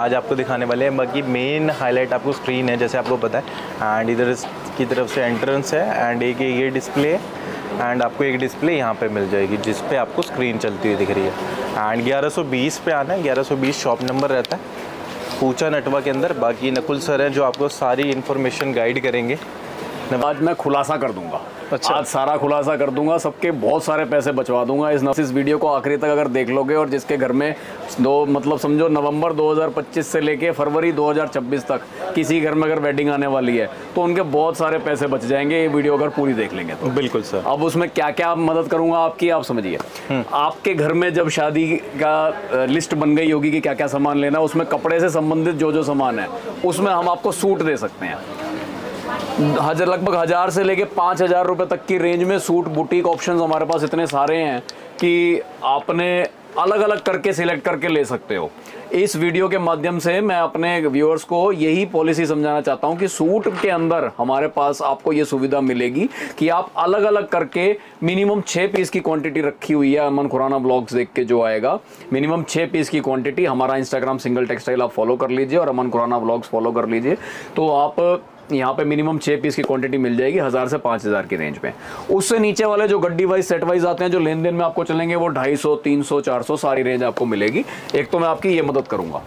आज आपको दिखाने वाले हैं। बाकी मेन हाईलाइट आपको स्क्रीन है जैसे आपको पता है, एंड इधर की तरफ से एंट्रेंस है एंड एक ये डिस्प्ले है एंड आपको एक डिस्प्ले यहाँ पे मिल जाएगी जिस पे आपको स्क्रीन चलती हुई दिख रही है। एंड 1120 पे आना है, 1120 शॉप नंबर रहता है कूचा नटवा के अंदर। बाकी नकुल सर हैं जो आपको सारी इन्फॉर्मेशन गाइड करेंगे। आज मैं खुलासा कर दूंगा। अच्छा। आज सारा खुलासा कर दूंगा, सबके बहुत सारे पैसे बचवा दूंगा। इस वीडियो को आखिरी तक अगर देख लोगे और जिसके घर में मतलब समझो नवंबर 2025 से लेके फरवरी 2026 तक किसी घर में अगर वेडिंग आने वाली है तो उनके बहुत सारे पैसे बच जाएंगे, ये वीडियो अगर पूरी देख लेंगे तो। बिल्कुल सर। अब उसमें क्या क्या मदद करूंगा आपकी, आप समझिए। आपके घर में जब शादी का लिस्ट बन गई होगी कि क्या क्या सामान लेना, उसमें कपड़े से संबंधित जो जो सामान है उसमें हम आपको सूट दे सकते हैं। लगभग 1000 से लेके 5000 रुपए तक की रेंज में सूट बुटीक ऑप्शंस हमारे पास इतने सारे हैं कि आपने अलग अलग करके सिलेक्ट करके ले सकते हो। इस वीडियो के माध्यम से मैं अपने व्यूअर्स को यही पॉलिसी समझाना चाहता हूं कि सूट के अंदर हमारे पास आपको ये सुविधा मिलेगी कि आप अलग अलग करके मिनिमम 6 पीस की क्वांटिटी रखी हुई है। अमन खुराना ब्लॉग्स देख के जो आएगा, मिनिमम 6 पीस की क्वांटिटी। हमारा इंस्टाग्राम सिंगल टेक्सटाइल आप फॉलो कर लीजिए और अमन खुराना ब्लॉग्स फॉलो कर लीजिए, तो आप यहाँ पे मिनिमम 6 पीस की क्वांटिटी मिल जाएगी 1000 से 5000 की रेंज में। उससे नीचे वाले जो गड्डी वाइज सेट वाइज आते हैं जो लेन देन में आपको चलेंगे वो 250, 300, 400 सारी रेंज आपको मिलेगी। एक तो मैं आपकी ये मदद करूंगा,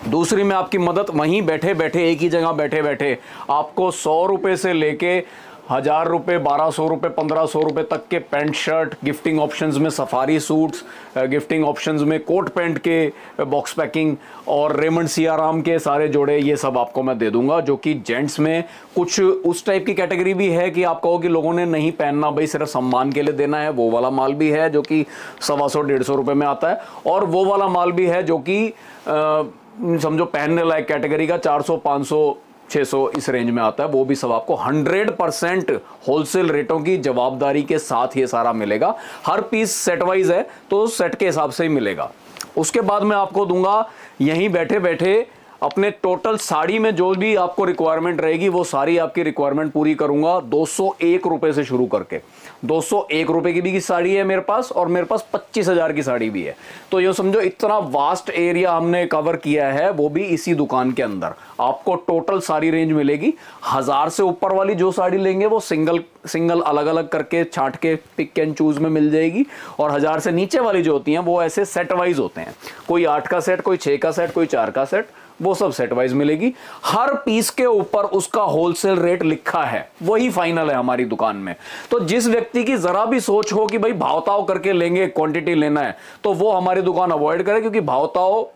दूसरी में आपकी मदद वहीं बैठे बैठे एक ही जगह बैठे बैठे आपको 100 रुपए से लेके 1000 रुपये, 1200 रुपये, 1500 रुपये तक के पैंट शर्ट, गिफ्टिंग ऑप्शंस में सफारी सूट्स, गिफ्टिंग ऑप्शंस में कोट पैंट के बॉक्स पैकिंग और रेमंड सियाराम के सारे जोड़े, ये सब आपको मैं दे दूंगा। जो कि जेंट्स में कुछ उस टाइप की कैटेगरी भी है कि आप कहो कि लोगों ने नहीं पहनना, भाई सिर्फ सम्मान के लिए देना है, वो वाला माल भी है जो कि 125-150 रुपये में आता है। और वो वाला माल भी है जो कि समझो पहनने लायक कैटेगरी का 400, 500, 600 इस रेंज में आता है। वो भी सब आपको 100% होलसेल रेटों की जवाबदारी के साथ ये सारा मिलेगा। हर पीस सेट वाइज है तो सेट के हिसाब से ही मिलेगा। उसके बाद मैं आपको दूंगा यहीं बैठे बैठे अपने टोटल साड़ी में जो भी आपको रिक्वायरमेंट रहेगी वो सारी आपकी रिक्वायरमेंट पूरी करूंगा 201 रुपए से शुरू करके। 201 रुपए की भी साड़ी है मेरे पास और मेरे पास 25,000 की साड़ी भी है। तो ये समझो इतना वास्ट एरिया हमने कवर किया है, वो भी इसी दुकान के अंदर। आपको टोटल सारी रेंज मिलेगी। 1000 से ऊपर वाली जो साड़ी लेंगे वो सिंगल अलग अलग करके छांट के पिक एंड चूज में मिल जाएगी। और 1000 से नीचे वाली जो होती हैं वो ऐसे सेट वाइज होते हैं, कोई 8 का सेट, कोई 6 का सेट, कोई 4 का सेट, वो सब सेट वाइज मिलेगी। हर पीस के ऊपर उसका होलसेल रेट लिखा है, वही फाइनल है हमारी दुकान में। तो जिस व्यक्ति की जरा भी सोच हो कि भाई भावताव करके लेंगे, क्वांटिटी लेना है, तो वो हमारी दुकान अवॉइड करे, क्योंकि भावताव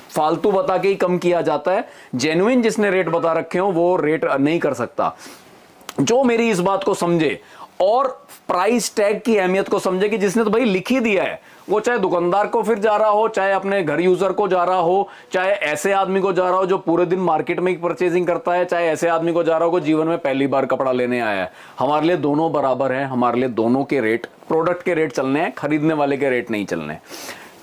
फालतू बता के ही कम किया जाता है। जेन्युइन जिसने रेट बता रखे हो वो रेट नहीं कर सकता। जो मेरी इस बात को समझे और प्राइस टैग की अहमियत को समझे कि जिसने तो भाई लिख ही दिया है, वो चाहे दुकानदार को फिर जा रहा हो, चाहे अपने घर यूजर को जा रहा हो, चाहे ऐसे आदमी को जा रहा हो जो पूरे दिन मार्केट में ही परचेजिंग करता है, चाहे ऐसे आदमी को जा रहा हो जो जीवन में पहली बार कपड़ा लेने आया है, हमारे लिए दोनों बराबर है। हमारे लिए दोनों के रेट, प्रोडक्ट के रेट चलने हैं, खरीदने वाले के रेट नहीं चलने।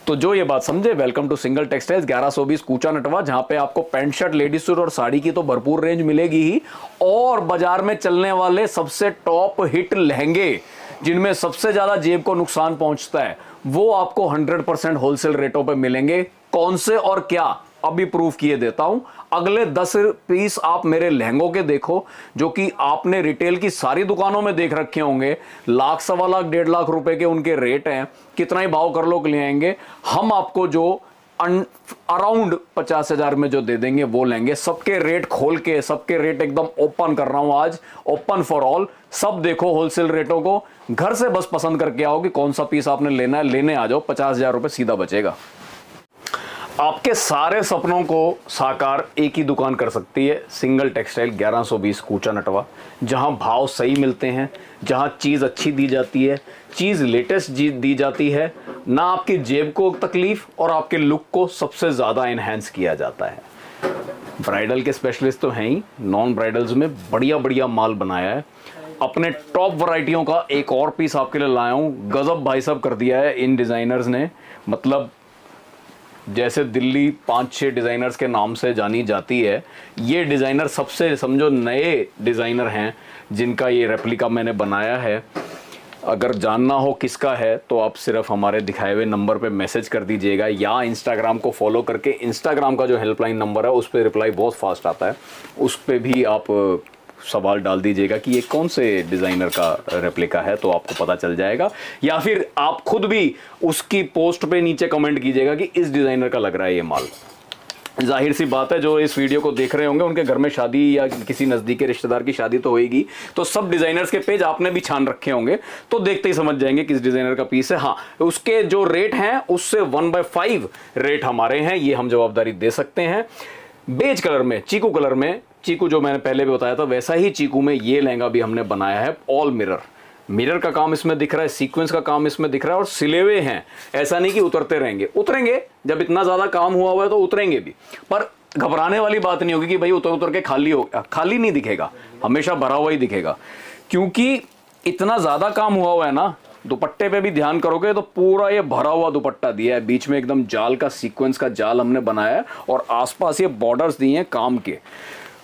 तो जो ये बात समझे, वेलकम टू सिंगल टेक्सटाइल्स 1120 कूचा नटवा, जहां पे आपको पैंट शर्ट, लेडीज सूट और साड़ी की तो भरपूर रेंज मिलेगी ही, और बाजार में चलने वाले सबसे टॉप हिट लहंगे जिनमें सबसे ज्यादा जेब को नुकसान पहुंचता है वो आपको 100% होलसेल रेटों पे मिलेंगे। कौन से और क्या अभी प्रूफ किए देता हूं। अगले 10 पीस आप मेरे लहंगों के देखो जो कि आपने रिटेल की सारी दुकानों में देख रखे होंगे। लाख, 1.25 लाख, 1.5 लाख रुपए के उनके रेट हैं। कितना ही भाव कर लो ले आएंगे, हम आपको जो अराउंड 50,000 में जो दे देंगे वो लेंगे। सबके रेट खोल के, सबके रेट एकदम ओपन कर रहा हूं आज, ओपन फॉर ऑल। सब देखो होलसेल रेटों को, घर से बस पसंद करके आओ कि कौन सा पीस आपने लेना है, लेने आ जाओ। 50,000 रुपए सीधा बचेगा। आपके सारे सपनों को साकार एक ही दुकान कर सकती है, सिंगल टेक्सटाइल 1120 कूचा नटवा, जहां भाव सही मिलते हैं, जहां चीज़ अच्छी दी जाती है, चीज़ लेटेस्ट दी जाती है, ना आपकी जेब को तकलीफ और आपके लुक को सबसे ज़्यादा इन्हेंस किया जाता है। ब्राइडल के स्पेशलिस्ट तो हैं ही, नॉन ब्राइडल्स में बढ़िया बढ़िया माल बनाया है। अपने टॉप वैरायटियों का एक और पीस आपके लिए लाया हूँ। गजब भाई साहब कर दिया है इन डिज़ाइनर्स ने। मतलब जैसे दिल्ली 5-6 डिज़ाइनर्स के नाम से जानी जाती है, ये डिज़ाइनर सबसे समझो नए डिज़ाइनर हैं जिनका ये रेप्लिका मैंने बनाया है। अगर जानना हो किसका है तो आप सिर्फ हमारे दिखाए हुए नंबर पे मैसेज कर दीजिएगा, या इंस्टाग्राम को फॉलो करके इंस्टाग्राम का जो हेल्पलाइन नंबर है उस पर रिप्लाई बहुत फास्ट आता है, उस पर भी आप सवाल डाल दीजिएगा कि ये कौन से डिज़ाइनर का रेप्लिका है, तो आपको पता चल जाएगा। या फिर आप खुद भी उसकी पोस्ट पे नीचे कमेंट कीजिएगा कि इस डिज़ाइनर का लग रहा है ये माल। जाहिर सी बात है, जो इस वीडियो को देख रहे होंगे उनके घर में शादी या किसी नज़दीकी रिश्तेदार की शादी तो होएगी, तो सब डिज़ाइनर्स के पेज आपने भी छान रखे होंगे, तो देखते ही समझ जाएंगे किस डिज़ाइनर का पीस है। हाँ, उसके जो रेट हैं उससे 1/5 रेट हमारे हैं, ये हम जवाबदारी दे सकते हैं। बेज कलर में, चीकू कलर में, चीकू जो मैंने पहले भी बताया था वैसा ही चीकू में ये लहंगा भी हमने बनाया है। ऑल मिरर का काम इसमें दिख रहा है, सीक्वेंस का काम इसमें दिख रहा है, और सिले हुए हैं। ऐसा नहीं कि उतरते रहेंगे, उतरेंगे जब इतना ज़्यादा काम हुआ हुआ है तो उतरेंगे भी, पर घबराने वाली बात नहीं होगी कि भाई उतर उतर के खाली हो, खाली नहीं दिखेगा, हमेशा भरा हुआ ही दिखेगा, क्योंकि इतना ज़्यादा काम हुआ हुआ है ना। दुपट्टे पे भी ध्यान करोगे तो पूरा ये भरा हुआ दुपट्टा दिया है, बीच में एकदम जाल का सीक्वेंस का जाल हमने बनाया है, और आसपास ये बॉर्डर्स दिए हैं काम के।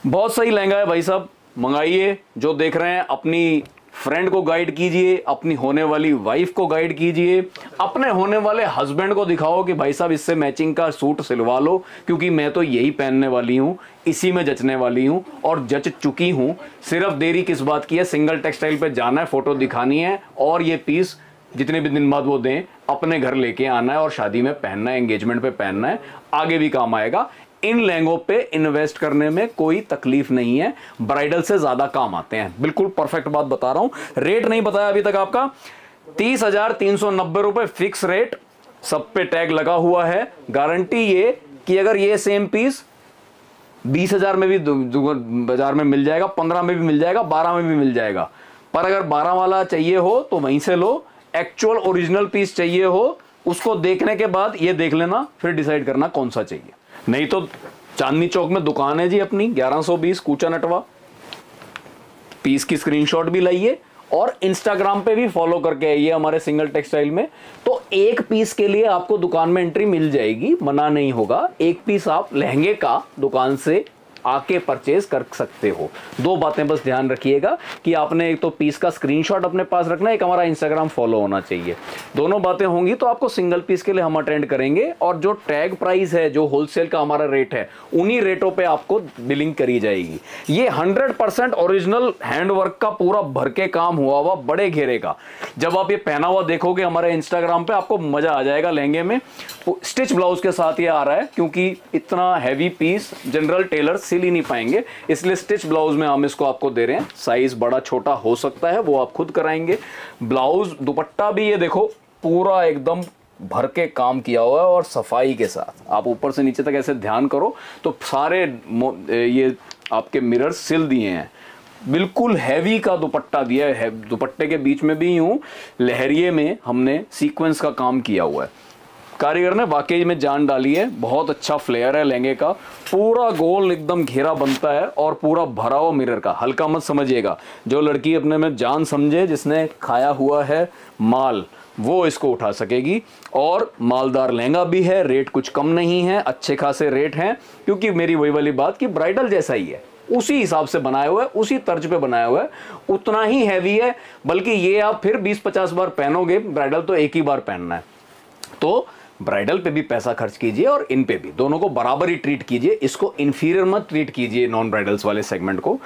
बहुत सही लहंगा है भाई साहब, मंगाइए। जो देख रहे हैं अपनी फ्रेंड को गाइड कीजिए, अपनी होने वाली वाइफ को गाइड कीजिए, अपने होने वाले हस्बैंड को दिखाओ कि भाई साहब इससे मैचिंग का सूट सिलवा लो, क्योंकि मैं तो यही पहनने वाली हूँ, इसी में जचने वाली हूँ और जच चुकी हूँ। सिर्फ देरी किस बात की है, सिंगल टेक्सटाइल पे जाना है, फोटो दिखानी है, और ये पीस जितने भी दिन बाद वो दें अपने घर लेके आना है और शादी में पहनना है, एंगेजमेंट पे पहनना है, आगे भी काम आएगा। इन लहंगों पे इन्वेस्ट करने में कोई तकलीफ नहीं है, ब्राइडल से ज्यादा काम आते हैं। बिल्कुल परफेक्ट बात बता रहा हूं। रेट नहीं बताया अभी तक आपका, 30,390 रुपए फिक्स रेट, सब पे टैग लगा हुआ है। गारंटी ये कि अगर ये सेम पीस 20,000 में भी बाजार में मिल जाएगा, 15 में भी मिल जाएगा, 12 में भी मिल जाएगा, पर अगर 12 वाला चाहिए हो तो वहीं से लो। एक्चुअल ओरिजिनल पीस चाहिए हो, उसको देखने के बाद ये देख लेना, फिर डिसाइड करना कौन सा चाहिए। नहीं तो चांदनी चौक में दुकान है जी अपनी, 1120 कूचा नटवा। पीस की स्क्रीनशॉट भी लाइए और इंस्टाग्राम पे भी फॉलो करके आइए हमारे सिंगल टेक्सटाइल में, तो एक पीस के लिए आपको दुकान में एंट्री मिल जाएगी, मना नहीं होगा। एक पीस आप लहंगे का दुकान से आके परचेज कर सकते हो। दो बातें बस ध्यान रखिएगा कि आपने एक तो पीस का स्क्रीनशॉट अपने पास रखना है, एक हमारा इंस्टाग्राम फॉलो होना चाहिए। दोनों बातें होंगी तो आपको सिंगल पीस के लिए हम अटेंड करेंगे, और जो टैग प्राइस है, जो होलसेल का हमारा रेट है, उन्हीं रेटों पे आपको बिलिंग करी जाएगी। ये 100% ओरिजिनल हैंडवर्क का पूरा भर के काम हुआ हुआ बड़े घेरे का। जब आप ये पहना हुआ देखोगे हमारे इंस्टाग्राम पे, आपको मजा आ जाएगा। लहंगे में स्टिच ब्लाउज के साथ ये आ रहा है, क्योंकि इतना हैवी पीस जनरल टेलर सिल ही नहीं पाएंगे, इसलिए स्टिच ब्लाउज में हम इसको आपको दे रहे हैं। साइज बड़ा छोटा हो सकता है, वो आप खुद कराएंगे। ब्लाउज दुपट्टा भी ये देखो पूरा एकदम भर के काम किया हुआ है और सफाई के साथ। आप ऊपर से नीचे तक ऐसे ध्यान करो तो सारे ये आपके मिरर सिल दिए हैं। बिल्कुल हैवी का दुपट्टा दिया है, दुपट्टे के बीच में भी यूं लहरिये में हमने सीक्वेंस का काम किया हुआ है। कारीगर ने वाकई में जान डाली है, बहुत अच्छा फ्लेयर है लहंगे का, पूरा गोल एकदम घेरा बनता है और पूरा भरा हुआ मिरर का। हल्का मत समझिएगा, जो लड़की अपने में जान समझे, जिसने खाया हुआ है माल, वो इसको उठा सकेगी। और मालदार लहंगा भी है, रेट कुछ कम नहीं है, अच्छे खासे रेट हैं, क्योंकि मेरी वही वाली बात कि ब्राइडल जैसा ही है, उसी हिसाब से बनाया हुआ है, उसी तर्ज पे बनाया हुआ है, उतना ही हैवी है। बल्कि ये आप फिर 20-50 बार पहनोगे, ब्राइडल तो एक ही बार पहनना है। तो ब्राइडल पे भी पैसा खर्च कीजिए और इन पे भी, दोनों को बराबर ही ट्रीट कीजिए। इसको इन्फीरियर मत ट्रीट कीजिए नॉन ब्राइडल्स वाले सेगमेंट को।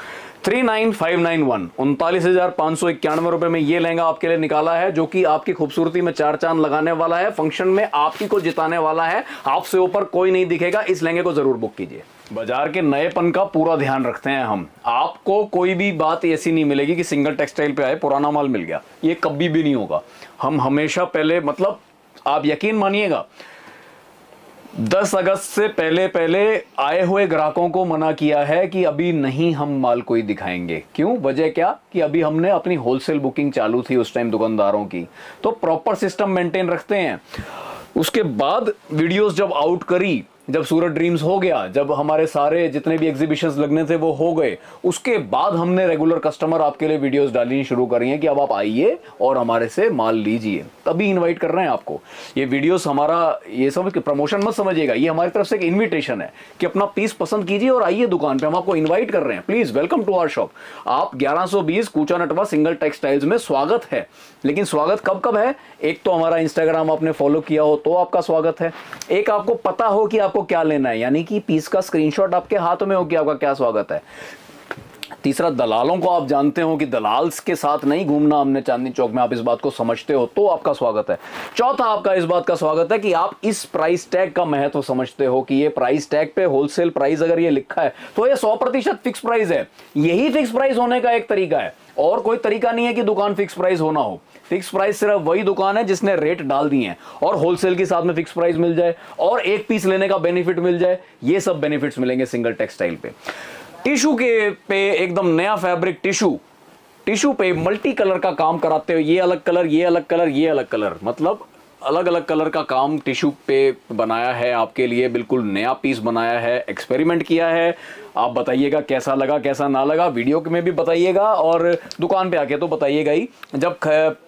39,591 39,591 रुपए में ये लहंगा आपके लिए निकाला है, जो कि आपकी खूबसूरती में चार चांद लगाने वाला है, फंक्शन में आप ही को जिताने वाला है। आपसे ऊपर कोई नहीं दिखेगा। इस लहंगे को जरूर बुक कीजिए। बाजार के नएपन का पूरा ध्यान रखते हैं हम। आपको कोई भी बात ऐसी नहीं मिलेगी कि सिंगल टेक्सटाइल पे आए पुराना माल मिल गया, ये कभी भी नहीं होगा। हम हमेशा पहले, मतलब आप यकीन मानिएगा, 10 अगस्त से पहले आए हुए ग्राहकों को मना किया है कि अभी नहीं हम माल कोई दिखाएंगे। क्यों? वजह क्या कि अभी हमने अपनी होलसेल बुकिंग चालू थी उस टाइम दुकानदारों की, तो प्रॉपर सिस्टम मेंटेन रखते हैं। उसके बाद वीडियोस जब आउट करी जब सूरत ड्रीम्स हो गया, जब हमारे सारे जितने भी एग्जीबिशंस लगने थे वो हो गए, उसके बाद हमने रेगुलर कस्टमर आपके लिए वीडियोस डालनी शुरू करी हैं कि अब आप आइए और हमारे से माल लीजिए, तभी इनवाइट कर रहे हैं आपको। ये वीडियोस हमारा, ये समझ के प्रमोशन मत समझिएगा, ये हमारी तरफ से एक इन्विटेशन है कि अपना पीस पसंद कीजिए और आइए दुकान पे, हम आपको इन्वाइट कर रहे हैं। Please welcome to our shop. आप 1120 कूचा नटवा सिंगल टेक्सटाइल्स में स्वागत है। लेकिन स्वागत कब कब है? एक तो हमारा इंस्टाग्राम आपने फॉलो किया हो तो आपका स्वागत है, एक आपको पता हो कि आपको क्या लेना है, यानी कि पीस का स्क्रीनशॉट आपके हाथों में हो कि आपका क्या स्वागत है। तीसरा, दलालों को आप जानते हो कि दलाल्स के साथ नहीं घूमना हमने चांदनी चौक में, आप इस बात को समझते हो तो आपका स्वागत है। चौथा, आपका इस बात का स्वागत है कि आप इस प्राइस टैग का महत्व समझते हो कि ये प्राइस टैग पे होलसेल प्राइस अगर ये लिखा है तो ये 100% फिक्स प्राइस है। यही फिक्स प्राइस होने का एक तरीका है, और कोई तरीका नहीं है कि दुकान फिक्स प्राइस होना हो। फिक्स प्राइस सिर्फ वही दुकान है जिसने रेट डाल दिए हैं, और होलसेल के साथ में फिक्स प्राइस मिल जाए और एक पीस लेने का बेनिफिट मिल जाए, ये सब बेनिफिट्स मिलेंगे सिंगल टेक्सटाइल पे। टिश्यू के पे एकदम नया फैब्रिक टिश्यू पे मल्टी कलर का काम कराते हो, ये अलग कलर, ये अलग कलर, ये अलग कलर, मतलब अलग अलग कलर का काम टिश्यू पे बनाया है आपके लिए, बिल्कुल नया पीस बनाया है, एक्सपेरिमेंट किया है। आप बताइएगा कैसा लगा कैसा ना लगा, वीडियो में भी बताइएगा और दुकान पे आके तो बताइएगा ही। जब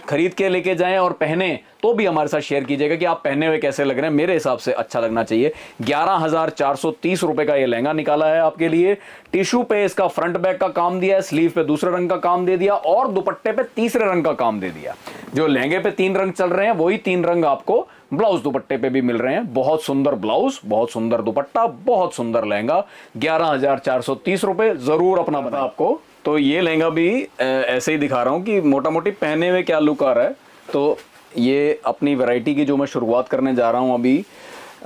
खरीद के लेके जाएं और पहने तो भी हमारे साथ शेयर कीजिएगा कि आप पहने हुए कैसे लग रहे हैं। मेरे हिसाब से अच्छा लगना चाहिए। 11,430 रुपए का ये लहंगा निकाला है आपके लिए। टिश्यू पे इसका फ्रंट बैक का काम दिया है, स्लीव पे दूसरे रंग का काम दे दिया और दुपट्टे पे तीसरे रंग का काम दे दिया। जो लहंगे पे 3 रंग चल रहे हैं वही 3 रंग आपको ब्लाउज दुपट्टे पे भी मिल रहे हैं। बहुत सुंदर ब्लाउज, बहुत सुंदर दुपट्टा, बहुत सुंदर लहंगा। 11,430 रुपए। जरूर अपना बता आपको। तो ये लहंगा भी ऐसे ही दिखा रहा हूं कि मोटा मोटी पहने हुए क्या लुक आ रहा है। तो ये अपनी वैरायटी की जो मैं शुरुआत करने जा रहा हूं अभी,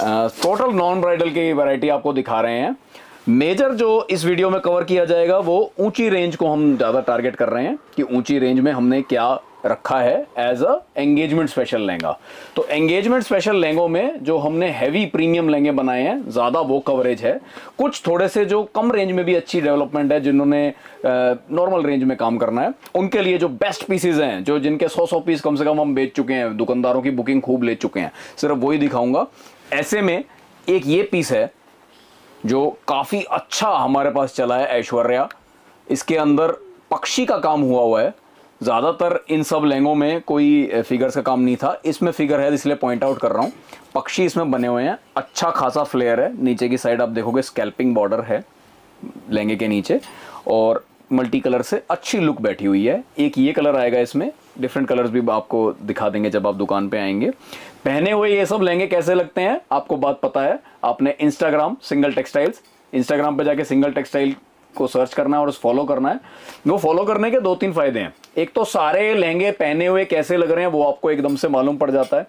टोटल नॉन ब्राइडल की वैरायटी आपको दिखा रहे हैं। मेजर जो इस वीडियो में कवर किया जाएगा वो ऊंची रेंज को हम ज्यादा टारगेट कर रहे हैं कि ऊंची रेंज में हमने क्या रखा है as a engagement special lehenga. तो एंगेजमेंट स्पेशल लहंगों में जो हमने हैवी प्रीमियम लहंगे बनाए हैं, ज्यादा वो कवरेज है। कुछ थोड़े से जो कम रेंज में भी अच्छी डेवलपमेंट है, जिन्होंने नॉर्मल रेंज में काम करना है, उनके लिए जो बेस्ट पीसेज हैं, जो जिनके 100 पीस कम से कम हम बेच चुके हैं, दुकानदारों की बुकिंग खूब ले चुके हैं, सिर्फ वही दिखाऊंगा। ऐसे में एक ये पीस है जो काफी अच्छा हमारे पास चला है, ऐश्वर्या। इसके अंदर पक्षी का काम हुआ है। ज्यादातर इन सब लहंगों में कोई फिगर्स का काम नहीं था, इसमें फिगर है इसलिए पॉइंट आउट कर रहा हूं। पक्षी इसमें बने हुए हैं, अच्छा खासा फ्लेयर है। नीचे की साइड आप देखोगे स्कैल्पिंग बॉर्डर है लहंगे के नीचे और मल्टी कलर से अच्छी लुक बैठी हुई है। एक ये कलर आएगा, इसमें डिफरेंट कलर्स भी आपको दिखा देंगे जब आप दुकान पे आएंगे। पहने हुए ये सब लहंगे कैसे लगते हैं आपको बात पता है। आपने इंस्टाग्राम सिंगल टेक्सटाइल्स, इंस्टाग्राम पे जाके सिंगल टेक्सटाइल को सर्च करना है और उस फॉलो करना है। वो फॉलो करने के 2-3 फायदे हैं। एक तो सारे लहंगे पहने हुए कैसे लग रहे हैं वो आपको एकदम से मालूम पड़ जाता है।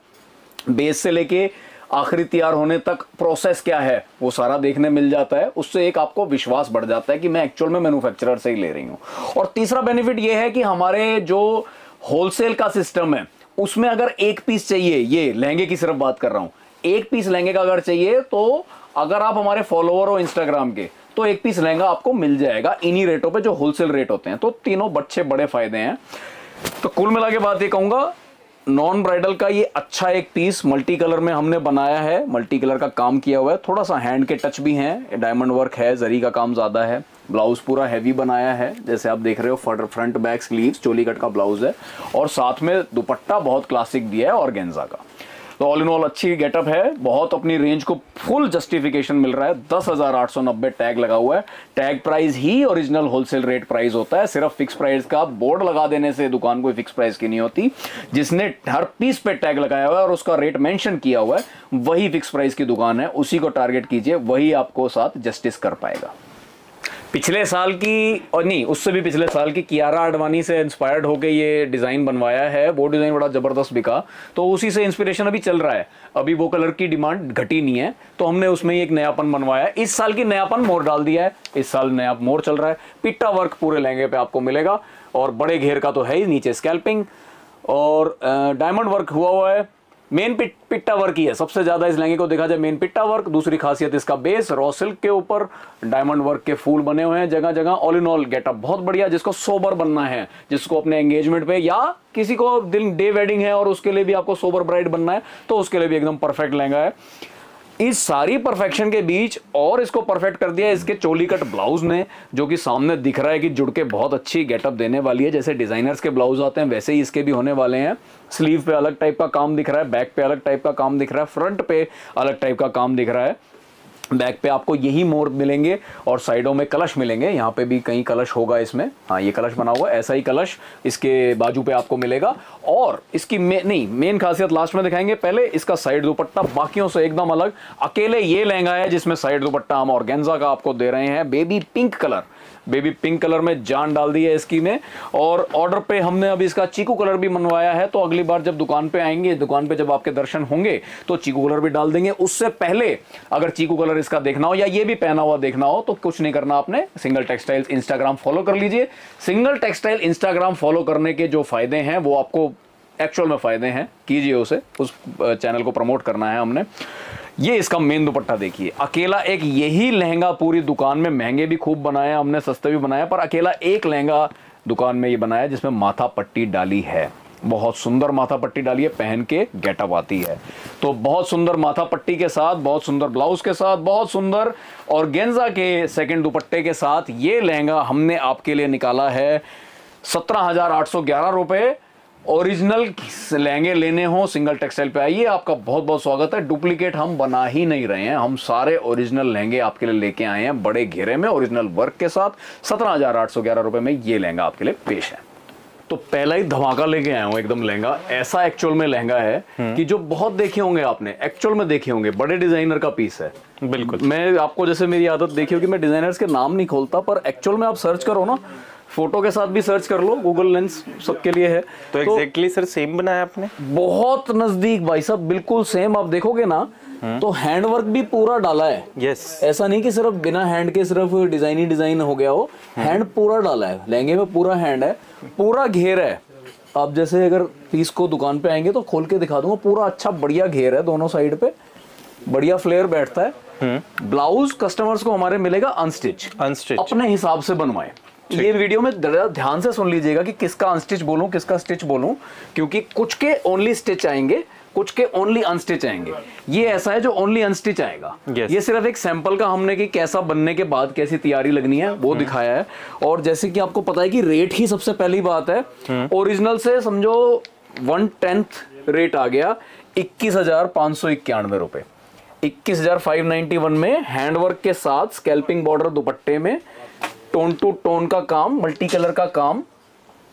बेस से लेके आखिरी तैयार होने तक प्रोसेस क्या है वो सारा देखने मिल जाता है। उससे एक आपको विश्वास बढ़ जाता है कि मैं एक्चुअल में मैन्युफैक्चरर से ही ले रही हूँ। और तीसरा बेनिफिट ये है कि हमारे जो होलसेल का सिस्टम है उसमें अगर एक पीस चाहिए, ये लहंगे की सिर्फ बात कर रहा हूं, एक पीस लहंगे का अगर चाहिए तो अगर आप हमारे फॉलोअर हो इंस्टाग्राम के तो एक पीस लहंगा आपको मिल जाएगा इन्हीं रेटों पे जो होलसेल रेट होते हैं। तो तीनों बच्चे बड़े फायदे हैं। तो कुल मिला के बात ये कहूंगा, नॉन ब्राइडल का ये अच्छा एक पीस मल्टी कलर में हमने बनाया है। मल्टी कलर का काम किया हुआ है, थोड़ा सा हैंड के टच भी हैं, डायमंड वर्क है, जरी का काम ज्यादा है। ब्लाउज पूरा हैवी बनाया है, जैसे आप देख रहे हो, फ्रंट बैक स्लीव्स चोली कट का ब्लाउज है और साथ में दुपट्टा बहुत क्लासिक दिया है ऑर्गेन्जा का। तो ऑल इन ऑल अच्छी गेटअप है, बहुत अपनी रेंज को फुल जस्टिफिकेशन मिल रहा है। 10,890 टैग लगा हुआ है। टैग प्राइस ही ओरिजिनल होलसेल रेट प्राइस होता है। सिर्फ फिक्स प्राइस का बोर्ड लगा देने से दुकान कोई फिक्स प्राइस की नहीं होती। जिसने हर पीस पे टैग लगाया हुआ है और उसका रेट मेंशन किया हुआ है वही फिक्स प्राइस की दुकान है, उसी को टारगेट कीजिए, वही आपको साथ जस्टिस कर पाएगा। पिछले साल की, और नहीं उससे भी पिछले साल की, कियारा आडवाणी से इंस्पायर्ड होकर ये डिज़ाइन बनवाया है। वो डिज़ाइन बड़ा ज़बरदस्त बिका, तो उसी से इंस्पिरेशन अभी चल रहा है। अभी वो कलर की डिमांड घटी नहीं है, तो हमने उसमें एक नयापन बनवाया है। इस साल की नयापन मोर डाल दिया है, इस साल नया मोर चल रहा है। पिट्टा वर्क पूरे लहंगे पे आपको मिलेगा और बड़े घेर का तो है ही, नीचे स्कैल्पिंग और डायमंड वर्क हुआ है। मेन पिट्टा वर्क ही है सबसे ज्यादा इस लहंगे को देखा जाए, मेन पिट्टा वर्क। दूसरी खासियत इसका बेस रॉ सिल्क के ऊपर डायमंड वर्क के फूल बने हुए हैं जगह जगह। ऑल इन ऑल गेटअप बहुत बढ़िया। जिसको सोबर बनना है, जिसको अपने एंगेजमेंट पे या किसी को दिन डे वेडिंग है और उसके लिए भी आपको सोबर ब्राइड बनना है, तो उसके लिए भी एकदम परफेक्ट लहंगा है। इस सारी परफेक्शन के बीच और इसको परफेक्ट कर दिया इसके चोली कट ब्लाउज ने, जो कि सामने दिख रहा है कि जुड़ के बहुत अच्छी गेटअप देने वाली है। जैसे डिजाइनर्स के ब्लाउज आते हैं वैसे ही इसके भी होने वाले हैं। स्लीव पे अलग टाइप का काम दिख रहा है, बैक पे अलग टाइप का काम दिख रहा है, फ्रंट पे अलग टाइप का काम दिख रहा है। बैक पे आपको यही मोर मिलेंगे और साइडों में कलश मिलेंगे। यहाँ पे भी कहीं कलश होगा इसमें, हाँ ये कलश बना हुआ है, ऐसा ही कलश इसके बाजू पे आपको मिलेगा। और इसकी मेन खासियत लास्ट में दिखाएंगे। पहले इसका साइड दुपट्टा बाकियों से एकदम अलग, अकेले ये लहंगा है जिसमें साइड दुपट्टा हम ऑर्गेन्जा का आपको दे रहे हैं। बेबी पिंक कलर में जान डाल दी है इसकी में। और ऑर्डर पे हमने अभी इसका चीकू कलर भी मनवाया है, तो अगली बार जब दुकान पे आएंगे, दुकान पे जब आपके दर्शन होंगे तो चीकू कलर भी डाल देंगे। उससे पहले अगर चीकू कलर इसका देखना हो या ये भी पहना हुआ देखना हो तो कुछ नहीं करना, आपने सिंगल टेक्सटाइल्स इंस्टाग्राम फॉलो कर लीजिए। सिंगल टेक्सटाइल इंस्टाग्राम फॉलो करने के जो फायदे हैं वो आपको एक्चुअल में फायदे हैं, कीजिए उसे, उस चैनल को प्रमोट करना है हमने। ये इसका मेन दुपट्टा देखिए, अकेला एक यही लहंगा पूरी दुकान में, महंगे भी खूब बनाया हमने, सस्ते भी बनाया, पर अकेला एक लहंगा दुकान में ये बनाया जिसमें माथा पट्टी डाली है। बहुत सुंदर माथा पट्टी डाली है, पहन के गेटअप आती है। तो बहुत सुंदर माथा पट्टी के साथ, बहुत सुंदर ब्लाउज के साथ, बहुत सुंदर ऑर्गेन्जा के सेकंड दुपट्टे के साथ ये लहंगा हमने आपके लिए निकाला है 17,811 रुपए। ओरिजिनल लहंगे लेने हो सिंगल टेक्सटाइल पे आइए, आपका बहुत बहुत स्वागत है। डुप्लीकेट हम बना ही नहीं रहे हैं, हम सारे ओरिजिनल लहंगे आपके लिए लेके आए हैं बड़े घेरे में, ओरिजिनल वर्क के साथ। 17,811 रुपए में ये लहंगा आपके लिए पेश है। तो पहला ही धमाका लेके आया हूं एकदम लहंगा। ऐसा एक्चुअल में लहंगा है कि जो बहुत देखे होंगे आपने, एक्चुअल में देखे होंगे, बड़े डिजाइनर का पीस है। बिल्कुल, मैं आपको, जैसे मेरी आदत देखी होगी, मैं डिजाइनर्स के नाम नहीं खोलता, पर एक्चुअल में आप सर्च करो ना, फोटो के साथ भी सर्च कर लो, गूगल लेंस सबके लिए है। तो एग्जैक्टली सर सेम बनाया आपने? बहुत नजदीक भाई साहब, बिल्कुल सेम। आप देखोगे ना तो हैंडवर्क भी पूरा डाला है। यस, ऐसा नहीं कि सिर्फ बिना हैंड के सिर्फ डिजाइन ही डिजाइन हो गया हो, हैंड पूरा डाला है लहंगे में, पूरा हैंड है, पूरा घेर है। आप जैसे अगर पीस को दुकान पे आएंगे तो खोल के दिखा दूंगा, पूरा अच्छा बढ़िया घेर है दोनों साइड पे, बढ़िया फ्लेयर बैठता है। ब्लाउज कस्टमर्स को हमारे मिलेगा अनस्टिच, अपने हिसाब से बनवाए। ये वीडियो में ध्यान से सुन लीजिएगा कि किसका अनस्टिच बोलूं, किसका स्टिच बोलूं, क्योंकि कुछ के ओनली स्टिच आएंगे, कुछ के ओनली अनस्टिच आएंगे। ये ऐसा है जो ओनली अनस्टिच आएगा। ये सिर्फ एक सैंपल का हमने कि कैसा बनने के बाद कैसी तैयारी लगनी है वो दिखाया है। और जैसे कि आपको पता है कि रेट ही सबसे पहली बात है। ओरिजिनल से समझो 1/10 रेट आ गया, 21,591 रुपए। 21,591 में हैंडवर्क के साथ स्कैल्पिंग बॉर्डर दुपट्टे में टोन टू टोन का काम, मल्टी कलर का काम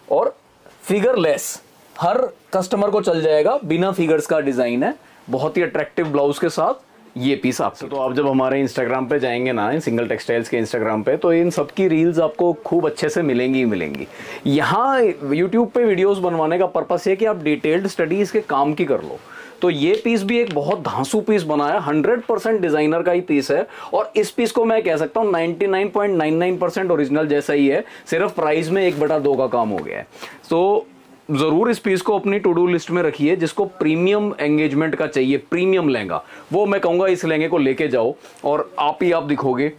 और फिगर लेस, हर कस्टमर को चल जाएगा, बिना फिगर्स का डिजाइन है, बहुत ही अट्रैक्टिव ब्लाउज के साथ ये पीस आपसे। तो आप जब हमारे इंस्टाग्राम पे जाएंगे ना, इन सिंगल टेक्सटाइल्स के इंस्टाग्राम पे, तो इन सबकी रील्स आपको खूब अच्छे से मिलेंगी ही मिलेंगी। यहाँ यूट्यूब पे वीडियोस बनवाने का पर्पस है कि आप डिटेल्ड स्टडी इसके काम की कर लो। तो ये पीस भी एक बहुत धांसू पीस बना है, 100% डिजाइनर का ही पीस है। और इस पीस को मैं कह सकता हूँ 99.99% ओरिजिनल जैसा ही है, सिर्फ प्राइस में 1/2 का काम हो गया है। तो जरूर इस पीस को अपनी टू डू लिस्ट में रखिए। जिसको प्रीमियम एंगेजमेंट का चाहिए, प्रीमियम लहंगा, वो मैं कहूंगा इस लहंगे को लेके जाओ और आप दिखोगे।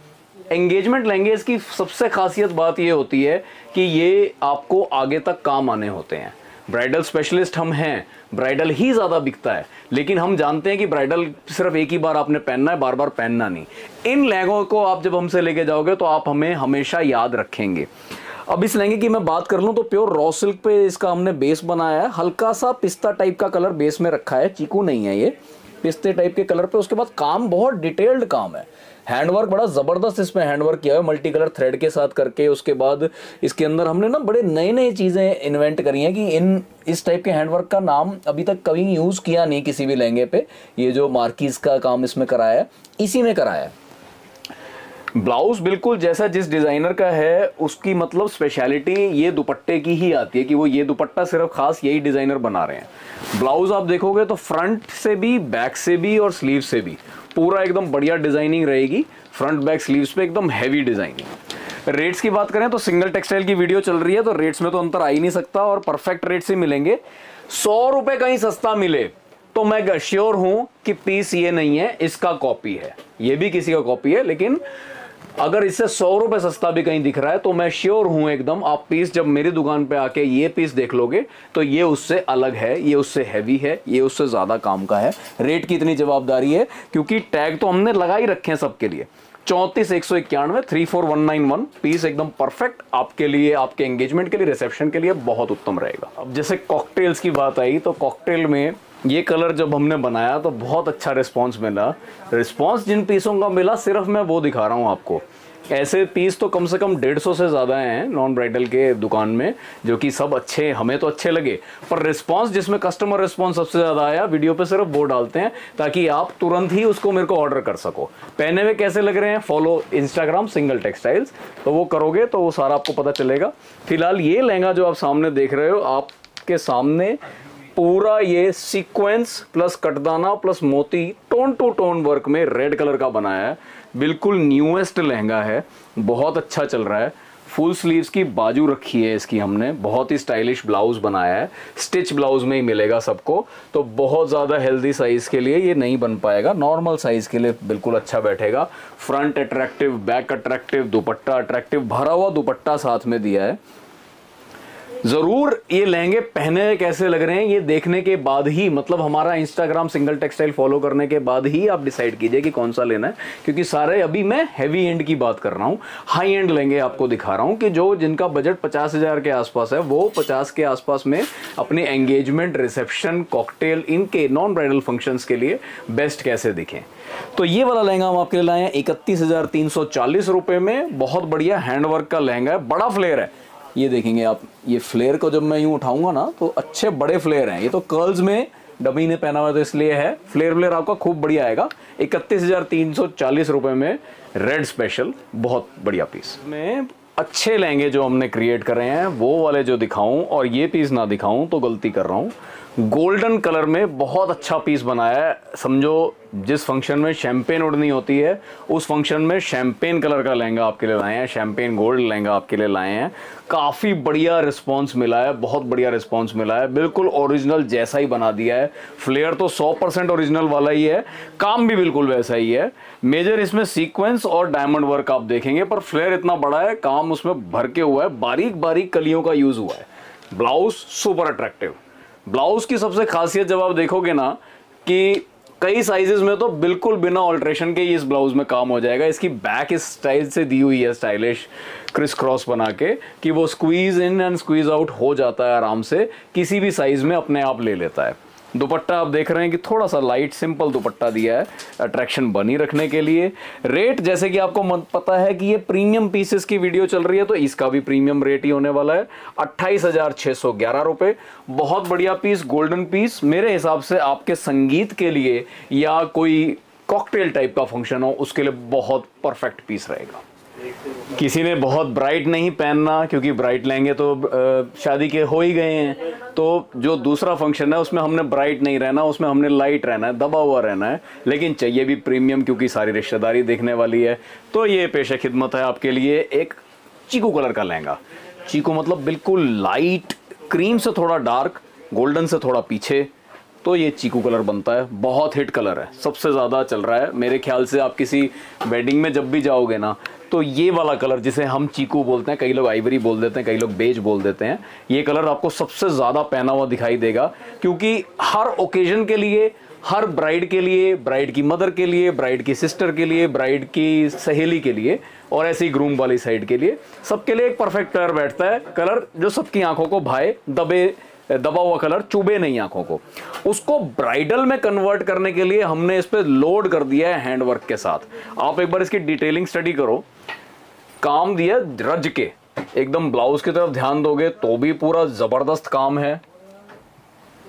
एंगेजमेंट लहंगे की सबसे खासियत बात ये होती है कि ये आपको आगे तक काम आने होते हैं। ब्राइडल स्पेशलिस्ट हम हैं, ब्राइडल ही ज्यादा बिकता है, लेकिन हम जानते हैं कि ब्राइडल सिर्फ एक ही बार आपने पहनना है, बार बार पहनना नहीं। इन लहंगों को आप जब हमसे लेके जाओगे तो आप हमें हमेशा याद रखेंगे। अब इस लहंगे की मैं बात कर लूं तो प्योर रॉ सिल्क पे इसका हमने बेस बनाया है, हल्का सा पिस्ता टाइप का कलर बेस में रखा है, चीकू नहीं है ये, पिस्ते टाइप के कलर पे। उसके बाद काम बहुत डिटेल्ड काम है, हैंडवर्क बड़ा जबरदस्त इसमें हैंडवर्क किया है, मल्टी कलर थ्रेड के साथ करके। उसके बाद इसके अंदर हमने ना बड़े नए नए चीजें इन्वेंट करी हैं कि इस टाइप के हैंडवर्क का नाम अभी तक कभी यूज किया नहीं किसी भी लहंगे पे। ये जो मार्कीज का काम इसमें कराया है, इसी में कराया है। ब्लाउज बिल्कुल जैसा जिस डिजाइनर का है उसकी मतलब स्पेशलिटी ये दुपट्टे की ही आती है कि वो ये दुपट्टा सिर्फ खास यही डिजाइनर बना रहे हैं। ब्लाउज आप देखोगे तो फ्रंट से भी, बैक से भी और स्लीव से भी पूरा एकदम बढ़िया डिजाइनिंग रहेगी। फ्रंट बैक स्लीव्स पे एकदम हैवी डिजाइनिंग। रेट्स की बात करें तो सिंगल टेक्सटाइल की वीडियो चल रही है तो रेट्स में तो अंतर आ ही नहीं सकता और परफेक्ट रेट से मिलेंगे। 100 रुपए कहीं सस्ता मिले तो मैं श्योर हूं कि पीस ये नहीं है, इसका कॉपी है। ये भी किसी का कॉपी है, लेकिन अगर इससे 100 रुपए सस्ता भी कहीं दिख रहा है तो मैं श्योर हूं एकदम, आप पीस जब मेरी दुकान पे आके ये पीस देख लोगे तो ये उससे अलग है, ये उससे हैवी है, ये उससे ज्यादा काम का है। रेट की इतनी जवाबदारी है क्योंकि टैग तो हमने लगा ही रखे हैं सबके लिए। 34,191 34191 पीस एकदम परफेक्ट आपके लिए, आपके एंगेजमेंट के लिए, रिसेप्शन के लिए बहुत उत्तम रहेगा। अब जैसे कॉकटेल्स की बात आई तो कॉकटेल में ये कलर जब हमने बनाया तो बहुत अच्छा रिस्पांस मिला। रिस्पांस जिन पीसों का मिला सिर्फ मैं वो दिखा रहा हूँ आपको। ऐसे पीस तो कम से कम 150 से ज़्यादा हैं नॉन ब्राइडल के दुकान में, जो कि सब अच्छे, हमें तो अच्छे लगे, पर रिस्पांस जिसमें कस्टमर रिस्पांस सबसे ज़्यादा आया वीडियो पे सिर्फ वो डालते हैं ताकि आप तुरंत ही उसको मेरे को ऑर्डर कर सको। पहने हुए कैसे लग रहे हैं, फॉलो इंस्टाग्राम सिंगल टेक्सटाइल्स, तो वो करोगे तो वो सारा आपको पता चलेगा। फिलहाल ये लहंगा जो आप सामने देख रहे हो, आपके सामने पूरा ये सीक्वेंस प्लस कटदाना प्लस मोती टोन टू टोन वर्क में रेड कलर का बनाया है। बिल्कुल न्यूएस्ट लहंगा है, बहुत अच्छा चल रहा है। फुल स्लीव्स की बाजू रखी है इसकी हमने, बहुत ही स्टाइलिश ब्लाउज बनाया है, स्टिच ब्लाउज में ही मिलेगा सबको, तो बहुत ज़्यादा हेल्दी साइज के लिए ये नहीं बन पाएगा, नॉर्मल साइज के लिए बिल्कुल अच्छा बैठेगा। फ्रंट अट्रैक्टिव, बैक अट्रैक्टिव, दुपट्टा अट्रैक्टिव, भरा हुआ दुपट्टा साथ में दिया है। जरूर ये लहंगे पहने कैसे लग रहे हैं ये देखने के बाद ही, मतलब हमारा इंस्टाग्राम सिंगल टेक्सटाइल फॉलो करने के बाद ही आप डिसाइड कीजिए कि कौन सा लेना है, क्योंकि सारे अभी मैं हैवी एंड की बात कर रहा हूँ। हाई एंड लहंगे आपको दिखा रहा हूँ कि जो जिनका बजट 50,000 के आसपास है वो 50 के आसपास में अपने एंगेजमेंट, रिसेप्शन, कॉकटेल, इनके नॉन ब्राइडल फंक्शंस के लिए बेस्ट कैसे दिखें। तो ये वाला लहंगा हम आपके लिए लाए हैं 31,340 रुपए में। बहुत बढ़िया हैंडवर्क का लहंगा है, बड़ा फ्लेयर है। ये देखेंगे आप, ये फ्लेयर को जब मैं यूं उठाऊंगा ना तो अच्छे बड़े फ्लेयर हैं। ये तो कर्ल्स में डबी ने पहना हुआ तो इसलिए है, फ्लेयर आपका खूब बढ़िया आएगा। 31,340 रुपए में रेड स्पेशल, बहुत बढ़िया पीस में। अच्छे लहंगे जो हमने क्रिएट कर रहे हैं वो वाले जो दिखाऊं और ये पीस ना दिखाऊं तो गलती कर रहा हूं। गोल्डन कलर में बहुत अच्छा पीस बनाया है। समझो जिस फंक्शन में शैंपेन उड़नी होती है उस फंक्शन में शैंपेन कलर का लहंगा आपके लिए लाए हैं, शैंपेन गोल्ड लहंगा आपके लिए लाए हैं। काफ़ी बढ़िया रिस्पांस मिला है, बहुत बढ़िया रिस्पांस मिला है, बिल्कुल ओरिजिनल जैसा ही बना दिया है। फ्लेयर तो 100% ओरिजिनल वाला ही है, काम भी बिल्कुल वैसा ही है। मेजर इसमें सीक्वेंस और डायमंड वर्क आप देखेंगे, पर फ्लेयर इतना बड़ा है, काम उसमें भर के हुआ है, बारीक बारीक कलियों का यूज हुआ है। Blouse super attractive. ब्लाउज की सबसे खासियत जब आप देखोगे ना कि कई साइजेस में तो बिल्कुल बिना ऑल्ट्रेशन के इस ब्लाउज में काम हो जाएगा। इसकी बैक इस स्टाइल से दी हुई है, स्टाइलिश क्रिस क्रॉस बना के, कि वो squeeze in and squeeze out हो जाता है आराम से, किसी भी साइज में अपने आप ले लेता है। दुपट्टा आप देख रहे हैं कि थोड़ा सा लाइट सिंपल दुपट्टा दिया है अट्रैक्शन बनी रखने के लिए। रेट जैसे कि आपको पता है कि ये प्रीमियम पीसेस की वीडियो चल रही है तो इसका भी प्रीमियम रेट ही होने वाला है, 28,611 रुपए। बहुत बढ़िया पीस, गोल्डन पीस। मेरे हिसाब से आपके संगीत के लिए या कोई कॉकटेल टाइप का फंक्शन हो उसके लिए बहुत परफेक्ट पीस रहेगा। किसी ने बहुत ब्राइट नहीं पहनना, क्योंकि ब्राइट लहंगे तो शादी के हो ही गए हैं, तो जो दूसरा फंक्शन है उसमें हमने ब्राइट नहीं रहना, उसमें हमने लाइट रहना है, दबा हुआ रहना है, लेकिन चाहिए भी प्रीमियम क्योंकि सारी रिश्तेदारी देखने वाली है। तो ये पेशे खिदमत है आपके लिए एक चीकू कलर का लहंगा। चीकू मतलब बिल्कुल लाइट, क्रीम से थोड़ा डार्क, गोल्डन से थोड़ा पीछे, तो ये चीकू कलर बनता है। बहुत हिट कलर है, सबसे ज़्यादा चल रहा है मेरे ख्याल से। आप किसी वेडिंग में जब भी जाओगे ना तो ये वाला कलर जिसे हम चीकू बोलते हैं, कई लोग आइवरी बोल देते हैं, कई लोग बेज बोल देते हैं, ये कलर आपको सबसे ज़्यादा पहना हुआ दिखाई देगा, क्योंकि हर ओकेजन के लिए, हर ब्राइड के लिए, ब्राइड की मदर के लिए, ब्राइड की सिस्टर के लिए, ब्राइड की सहेली के लिए और ऐसे ही ग्रूम वाली साइड के लिए, सबके लिए एक परफेक्ट कलर बैठता है। कलर जो सबकी आंखों को भाए, दबा हुआ कलर, चुभे नहीं आंखों को। उसको ब्राइडल में कन्वर्ट करने के लिए हमने इस पे लोड कर दिया है हैंडवर्क के साथ। आप एक बार इसकी डिटेलिंग स्टडी करो, काम दिया रज के, एकदम ब्लाउज की तरफ ध्यान दोगे तो भी पूरा जबरदस्त काम है।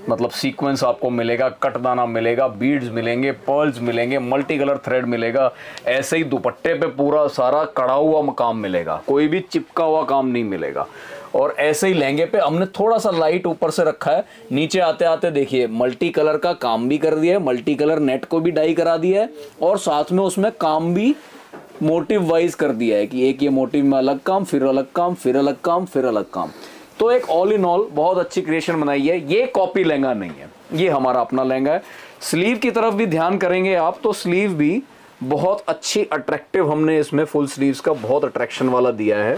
मतलब सीक्वेंस आपको मिलेगा, कटदाना मिलेगा, बीड्स मिलेंगे, पर्ल्स मिलेंगे, मल्टी कलर थ्रेड मिलेगा। ऐसे ही दुपट्टे पे पूरा सारा कड़ा हुआ काम मिलेगा, कोई भी चिपका हुआ काम नहीं मिलेगा। और ऐसे ही लहंगे पे हमने थोड़ा सा लाइट ऊपर से रखा है, नीचे आते आते देखिए मल्टी कलर का काम भी कर दिया है, मल्टी कलर नेट को भी डाई करा दिया है, और साथ में उसमें काम भी मोटिव वाइज कर दिया है कि एक ये मोटिव में अलग काम, फिर अलग काम, फिर अलग काम, फिर अलग काम। तो एक ऑल इन ऑल बहुत अच्छी क्रिएशन बनाई है। ये कॉपी लहंगा नहीं है, ये हमारा अपना लहंगा है। स्लीव की तरफ भी ध्यान करेंगे आप तो स्लीव भी बहुत अच्छी अट्रैक्टिव हमने इसमें फुल स्लीव्स का बहुत अट्रैक्शन वाला दिया है।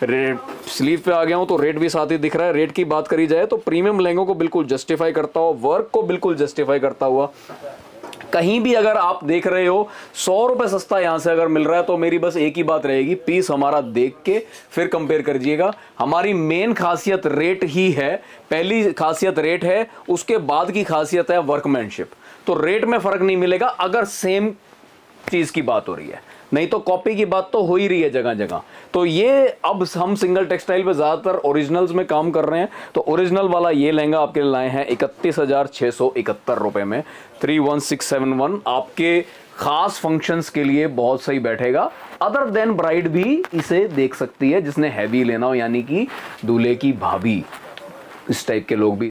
रेट स्लीव पे आ गया हूँ तो रेट भी साथ ही दिख रहा है। रेट की बात करी जाए तो प्रीमियम लहंगों को बिल्कुल जस्टिफाई करता हुआ, वर्क को बिल्कुल जस्टिफाई करता हुआ, कहीं भी अगर आप देख रहे हो 100 रुपए सस्ता यहां से अगर मिल रहा है तो मेरी बस एक ही बात रहेगी, पीस हमारा देख के फिर कंपेयर करिएगा। हमारी मेन खासियत रेट ही है, पहली खासियत रेट है, उसके बाद की खासियत है वर्कमैनशिप। तो रेट में फर्क नहीं मिलेगा अगर सेम चीज की बात हो रही है, नहीं तो कॉपी की बात तो हो ही रही है जगह जगह। तो ये अब हम सिंगल टेक्सटाइल पे ज्यादातर ओरिजिनल्स में काम कर रहे हैं, तो ओरिजिनल वाला ये लहंगा आपके लिए लाए हैं 31,671 रुपए में, 31671। आपके खास फंक्शंस के लिए बहुत सही बैठेगा। अदर देन ब्राइड भी इसे देख सकती है, जिसने हैवी लेना हो, यानी कि दूल्हे की भाभी, इस टाइप के लोग भी